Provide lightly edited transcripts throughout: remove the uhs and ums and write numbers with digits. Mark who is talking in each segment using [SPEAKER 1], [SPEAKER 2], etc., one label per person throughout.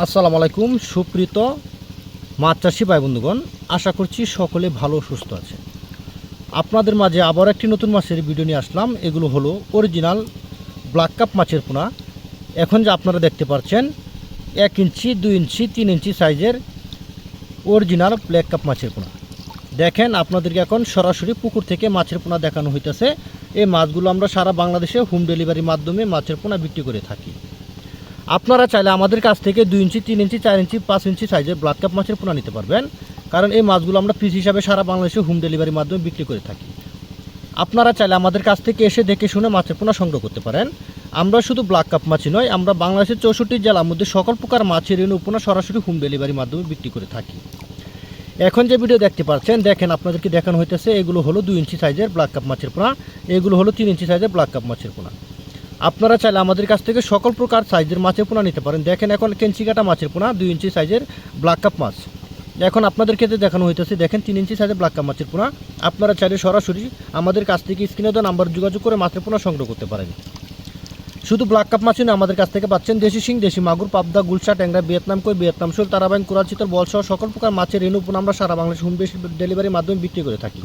[SPEAKER 1] আসসালামু আলাইকুম সুপ্রিত মাছ চাষি ভাই বন্ধুগণ, আশা করছি সকলে ভালো সুস্থ আছে। আপনাদের মাঝে আবার একটি নতুন মাছের ভিডিও নিয়ে আসলাম। এগুলো হলো অরিজিনাল ব্ল্যাক কাপ মাছের পোনা। এখন যে আপনারা দেখতে পাচ্ছেন 1 ইঞ্চি 2 ইঞ্চি 3 ইঞ্চি সাইজের অরিজিনাল ব্ল্যাক কাপ মাছের পোনা। দেখেন আপনাদেরকে এখন সরাসরি পুকুর থেকে মাছের পোনা দেখানো হইতেছে। এই মাছগুলো আমরা সারা বাংলাদেশে হোম ডেলিভারির মাধ্যমে মাছের পোনা বিক্রি করে থাকি। আপনারা চাইলে আমাদের কাছ থেকে 2 ইঞ্চি 3 ইঞ্চি 4 ইঞ্চি 5 ইঞ্চি সাইজের ব্ল্যাক কাপ মাছের পোনা নিতে পারবেন, কারণ এই মাছগুলো আমরা পিস হিসাবে সারা বাংলাদেশে হোম ডেলিভারির মাধ্যমে বিক্রি করে থাকি। আপনারা চাইলে আমাদের কাছ থেকে এসে দেখে শুনে মাছের পোনা সংগ্রহ করতে পারেন। আমরা শুধু ব্ল্যাক কাপ মাছই নয়, আমরা বাংলাদেশের 64 জেলার মধ্যে সকল প্রকার মাছের রেণু পোনা সরাসরি হোম ডেলিভারির মাধ্যমে বিক্রি করে থাকি। এখন যে ভিডিও দেখতে পাচ্ছেন, দেখেন আপনাদেরকে দেখানো হইতেছে এগুলো হলো 2 ইঞ্চি সাইজের ব্ল্যাক কাপ মাছের পোনা, এগুলো হলো 3 ইঞ্চি সাইজের ব্ল্যাক কাপ মাছের পোনা। আপনারা চাইলে আমাদের কাছ থেকে সকল প্রকার সাইজের মাছের পোনা নিতে পারেন। দেখেন এখন কেঞ্চি কাটা মাছের পোনা 2 ইঞ্চি সাইজের ব্ল্যাক কাপ মাছ। এখন আপনাদের ক্ষেত্রে দেখানো হইতেছে, দেখেন 3 ইঞ্চি সাইজের ব্ল্যাক কাপ মাছের পোনা। আপনারা চাইলে সরাসরি আমাদের কাছ থেকে স্ক্রিনে দেওয়া নাম্বার যোগাযোগ করে মাছের পোনা সংগ্রহ করতে পারেন। শুধু ব্ল্যাক কাপ মাছই না, আমাদের কাছ থেকে পাচ্ছেন দেশি শিং, দেশি মাগুর, পাবদা, গুলশা, ট্যাংরা, ভিয়েতনাম কই, ভিয়েতনাম শোল, তারাবাইন, কোরাল চিতল, বলসহ সকল প্রকার মাছের রেণু পোনা আমরা সারা বাংলাদেশ হোম ডেলিভারির মাধ্যমে বিক্রি করে থাকি।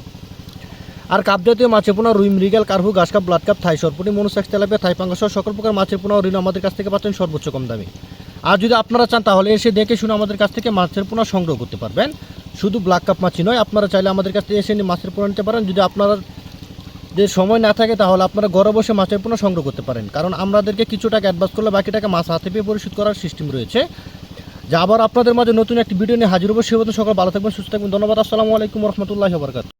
[SPEAKER 1] আর কাপ জাতীয় মাছের পোনা রুই, মৃগেল, কার্ভু, ঘাস কাপ, ব্লাড কাপ, থাই সরপুটি, মনুসাক্স, তেলাপিয়া, থাই পাঙ্গাস সকল প্রকার মাছের পোনা ও ঋণ আমাদের কাছ থেকে পাচ্ছেন সর্বোচ্চ কম দামে। আর যদি আপনারা চান তাহলে এসে দেখে শুনে আমাদের কাছ থেকে মাছের পোনা সংগ্রহ করতে পারবেন। শুধু ব্ল্যাক কাপ মাছই নয়, আপনারা চাইলে আমাদের কাছ থেকে এসে মাছের পোনা নিতে পারেন। যদি আপনাদের সময় না থাকে তাহলে আপনারা ঘরে বসে মাছের পোনা সংগ্রহ করতে পারেন, কারণ আমাদেরকে কিছু টাকা অ্যাডভান্স করলে বাকি টাকা মাছ হাতে পেয়ে পরিশোধ করার সিস্টেম রয়েছে। যা আবার আপনাদের মাঝে নতুন একটি ভিডিও নিয়ে হাজির হবো। সে পর্যন্ত সকল ভালো থাকবেন, সুস্থ থাকবেন। ধন্যবাদ। আসসালামু আলাইকুম রহমতুল্লাহি ওয়া বারাকাতুহু।